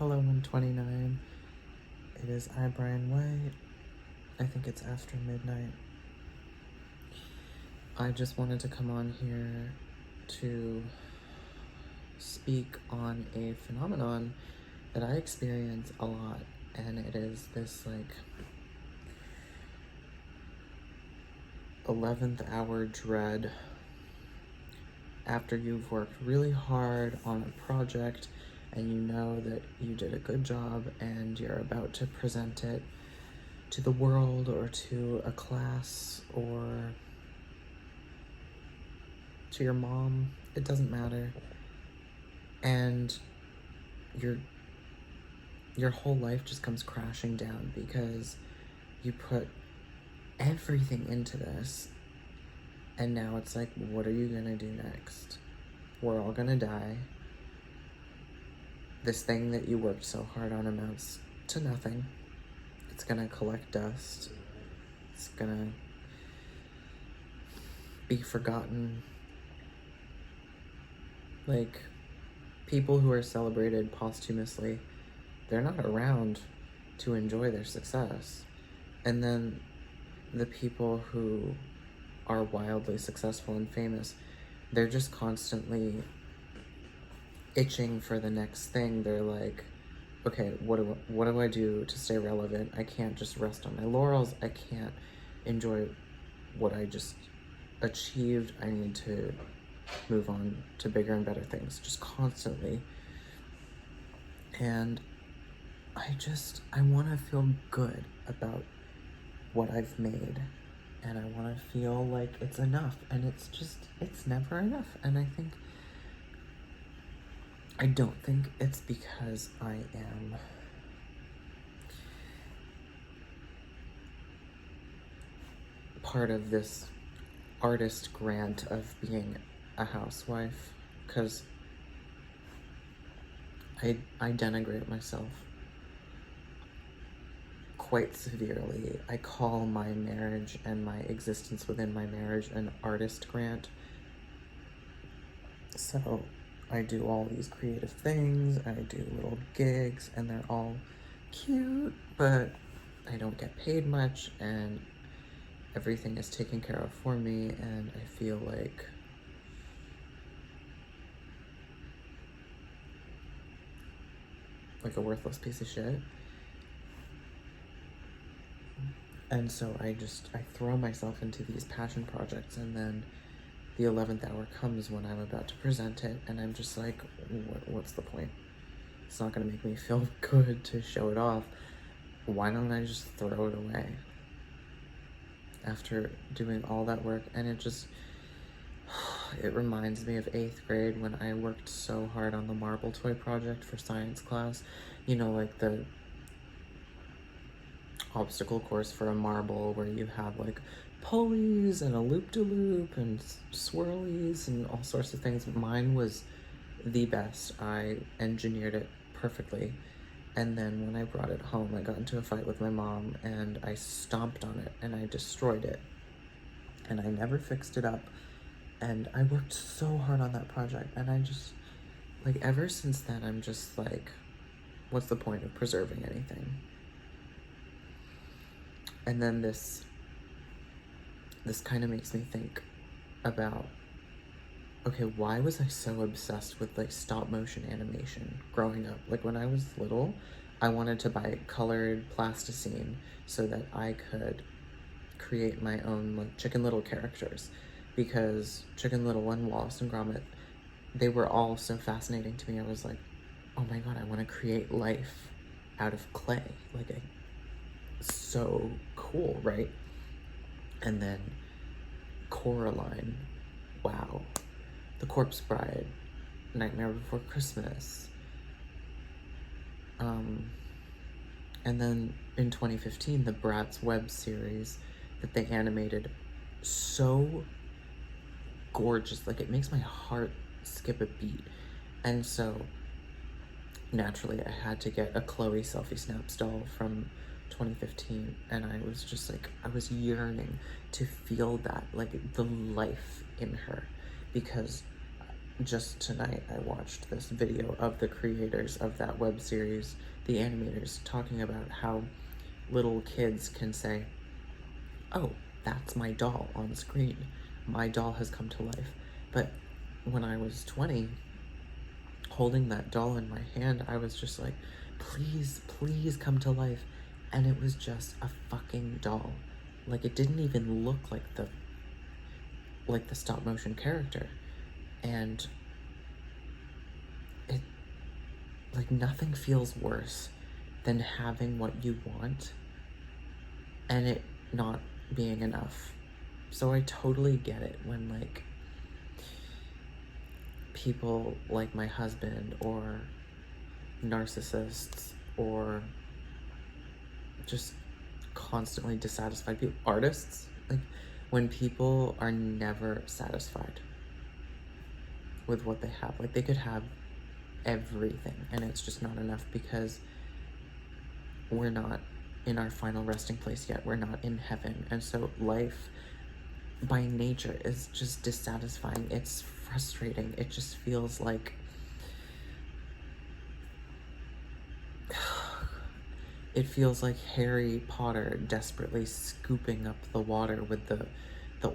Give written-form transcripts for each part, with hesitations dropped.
Hello 129. It is I, Brian White. I think it's after midnight. I just wanted to come on here to speak on a phenomenon that I experience a lot, and it is this 11th hour dread after you've worked really hard on a project and you know that you did a good job and you're about to present it to the world or to a class or to your mom. It doesn't matter. And your whole life just comes crashing down because you put everything into this, and now it's like, what are you gonna do next? We're all gonna die. This thing that you worked so hard on amounts to nothing. It's gonna collect dust. It's gonna be forgotten. Like, people who are celebrated posthumously, they're not around to enjoy their success. And then the people who are wildly successful and famous, they're just constantly itching for the next thing. They're like, okay, what do I do to stay relevant? I can't just rest on my laurels. I can't enjoy what I just achieved. I need to move on to bigger and better things, just constantly. And I want to feel good about what I've made, and I want to feel like it's enough, and it's never enough. And I don't think it's because I am part of this artist grant of being a housewife, because I denigrate myself quite severely. I call my marriage and my existence within my marriage an artist grant. So I do all these creative things, I do little gigs, and they're all cute, but I don't get paid much, and everything is taken care of for me, and I feel like a worthless piece of shit. And so I throw myself into these passion projects, and then the 11th hour comes when I'm about to present it, and I'm just like, what's the point? It's not gonna make me feel good to show it off. Why don't I just throw it away after doing all that work? And it reminds me of 8th grade when I worked so hard on the marble toy project for science class. You know, like the obstacle course for a marble where you have like pulleys and a loop-de-loop and swirlies and all sorts of things. Mine was the best. I engineered it perfectly. And then when I brought it home, I got into a fight with my mom and I stomped on it and I destroyed it. And I never fixed it up. And I worked so hard on that project, and I just, ever since then, I'm just like, what's the point of preserving anything? And then this kind of makes me think about, okay, why was I so obsessed with stop motion animation growing up? When I was little, I wanted to buy colored plasticine so that I could create my own Chicken Little characters, because Chicken Little and Wallace and Gromit, they were all so fascinating to me. I was like, oh my god, I want to create life out of clay. So cool, right? And then Coraline, wow. The Corpse Bride, Nightmare Before Christmas. And then in 2015, the Bratz web series that they animated, so gorgeous. It makes my heart skip a beat. And so naturally I had to get a Chloe Selfie Snaps doll from 2015, and I was just I was yearning to feel that, the life in her, because just tonight I watched this video of the creators of that web series, the animators, talking about how little kids can say, oh, that's my doll on screen. My doll has come to life. But when I was 20, holding that doll in my hand, I was just like, please, please come to life. And it was just a fucking doll. Like, it didn't even look like the stop motion character. And it, like, nothing feels worse than having what you want and it not being enough. So I totally get it when, like, people like my husband or narcissists or just constantly dissatisfied people, artists, like, when people are never satisfied with what they have. Like, they could have everything and it's just not enough because we're not in our final resting place yet. We're not in heaven. And so life by nature is just dissatisfying. It's frustrating. It just feels like it feels like Harry Potter desperately scooping up the water with the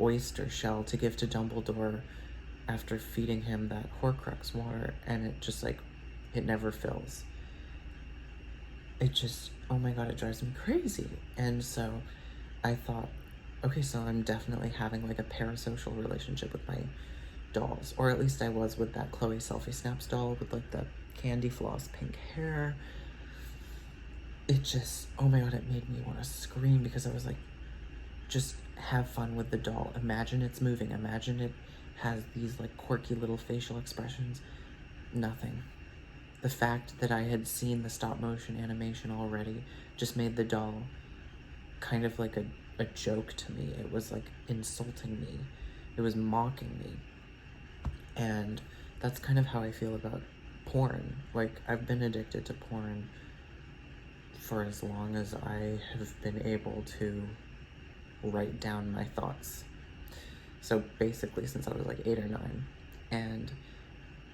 oyster shell to give to Dumbledore after feeding him that Horcrux water, and it just, like, it never fills. It just, oh my god, it drives me crazy. And so I thought, okay, so I'm definitely having, like, a parasocial relationship with my dolls, or at least I was with that Chloe Selfie Snaps doll with, like, the candy floss pink hair. It just, oh my god, it made me want to scream because I was like, just have fun with the doll. Imagine it's moving. Imagine it has these, like, quirky little facial expressions. Nothing. The fact that I had seen the stop motion animation already just made the doll kind of like a joke to me. It was, like, insulting me. It was mocking me. And that's kind of how I feel about porn. Like, I've been addicted to porn for as long as I have been able to write down my thoughts. So basically since I was like 8 or 9, and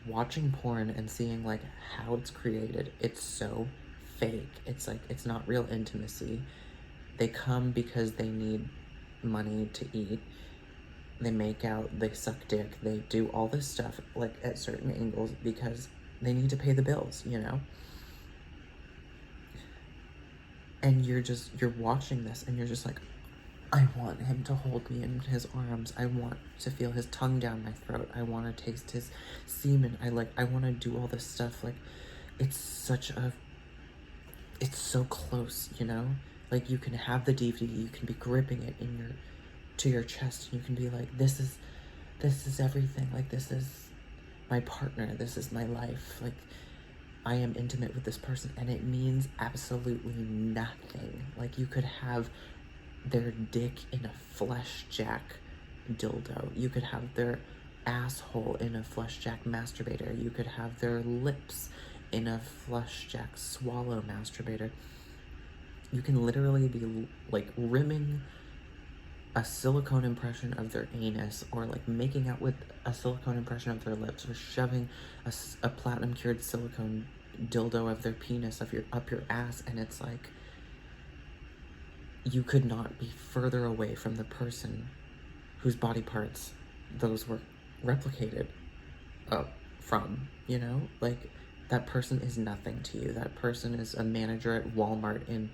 watching porn and seeing, like, how it's created, it's so fake. It's like, it's not real intimacy. They come because they need money to eat. They make out, they suck dick, they do all this stuff, like, at certain angles because they need to pay the bills, you know? And you're watching this and you're just like, I want him to hold me in his arms. I want to feel his tongue down my throat. I want to taste his semen. I want to do all this stuff. Like, it's so close, you know? Like, you can have the DVD, you can be gripping it to your chest, and you can be like, this is everything. Like, this is my partner. This is my life. Like, I am intimate with this person, and it means absolutely nothing. Like, you could have their dick in a flesh jack dildo. You could have their asshole in a flesh jack masturbator. You could have their lips in a flesh jack swallow masturbator. You can literally be, like, rimming a silicone impression of their anus, or, like, making out with a silicone impression of their lips, or shoving a platinum cured silicone dildo of their penis up your ass, and it's like, you could not be further away from the person whose body parts those were replicated from, you know? Like, that person is nothing to you. That person is a manager at Walmart in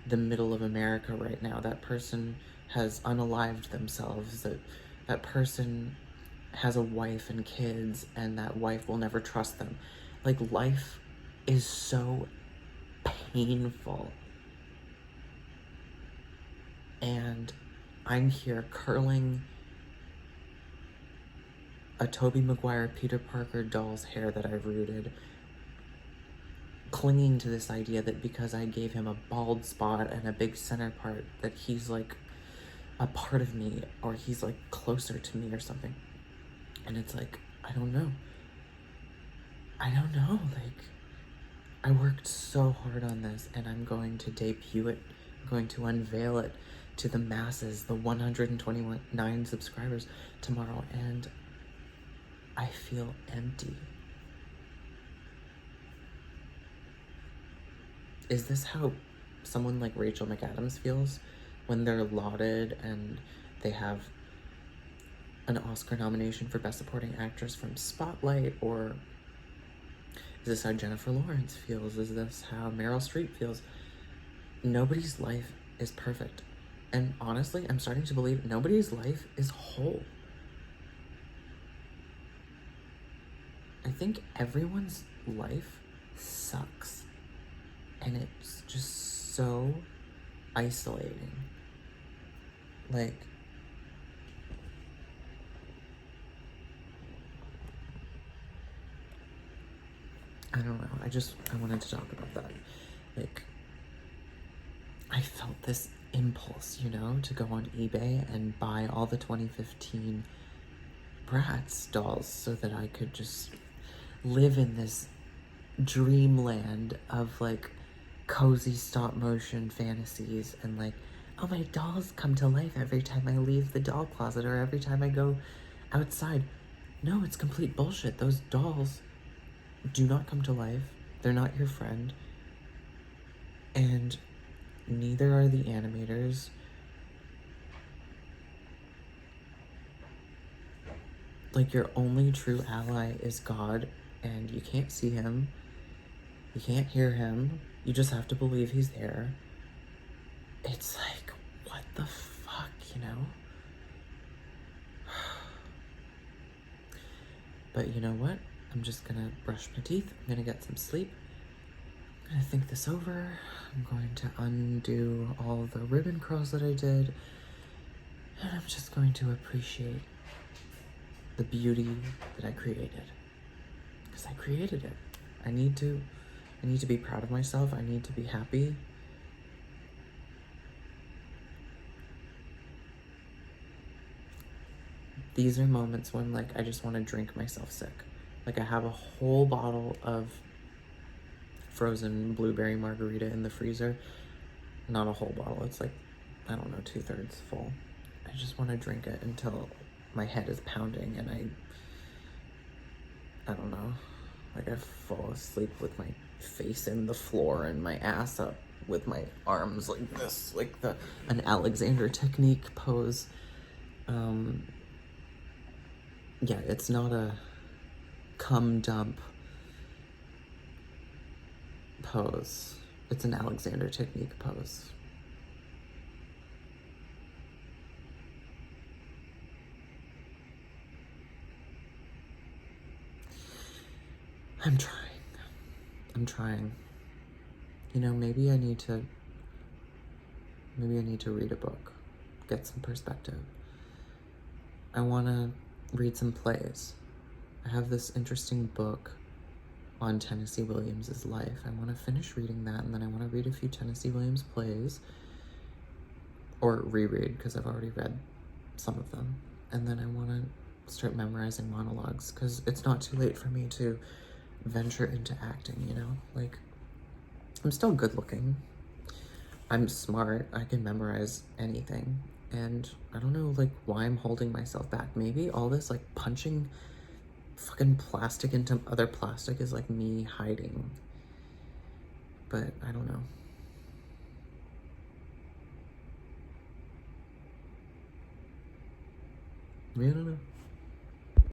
the middle of America right now. That person has unalived themselves. That person has a wife and kids, and that wife will never trust them. Like, life is so painful. And I'm here curling a Tobey Maguire, Peter Parker doll's hair that I've rooted, clinging to this idea that because I gave him a bald spot and a big center part, that he's, like, a part of me, or he's, like, closer to me or something. And it's like, I don't know. Like, I worked so hard on this, and I'm going to debut it. I'm going to unveil it to the masses, the 129 subscribers tomorrow, and I feel empty. Is this how someone like Rachel McAdams feels when they're lauded and they have an Oscar nomination for Best Supporting Actress from Spotlight? Or is this how Jennifer Lawrence feels? Is this how Meryl Streep feels? Nobody's life is perfect. And honestly, I'm starting to believe nobody's life is whole. I think everyone's life sucks. And it's just so isolating. Like, I don't know. I wanted to talk about that. Like, I felt this impulse, you know, to go on eBay and buy all the 2015 Bratz dolls so that I could just live in this dreamland of like cozy stop motion fantasies and like, oh, my dolls come to life every time I leave the doll closet or every time I go outside. No, it's complete bullshit. Those dolls do not come to life. They're not your friend. And neither are the animators. Like, your only true ally is God, and you can't see him. You can't hear him. You just have to believe he's there. It's like, what the fuck, you know? But you know what? I'm just gonna brush my teeth. I'm gonna get some sleep. I'm gonna think this over. I'm going to undo all the ribbon curls that I did. And I'm just going to appreciate the beauty that I created. Because I created it. I need to be proud of myself. I need to be happy. These are moments when, like, I just want to drink myself sick. Like, I have a whole bottle of frozen blueberry margarita in the freezer. Not a whole bottle. It's like, I don't know, 2/3 full. I just want to drink it until my head is pounding and I don't know, like I fall asleep with my face in the floor and my ass up with my arms like this, like an Alexander Technique pose. Yeah, it's not a cum dump pose. It's an Alexander Technique pose. I'm trying. You know, maybe I need to read a book, get some perspective. I want to read some plays. I have this interesting book on Tennessee Williams' life. I want to finish reading that, and then I want to read a few Tennessee Williams plays, or reread, because I've already read some of them. And then I want to start memorizing monologues, because it's not too late for me to venture into acting, you know? Like, I'm still good looking. I'm smart. I can memorize anything. And I don't know, like, why I'm holding myself back. Maybe all this, like, punching fucking plastic into other plastic is, like, me hiding. But I don't know. I don't know.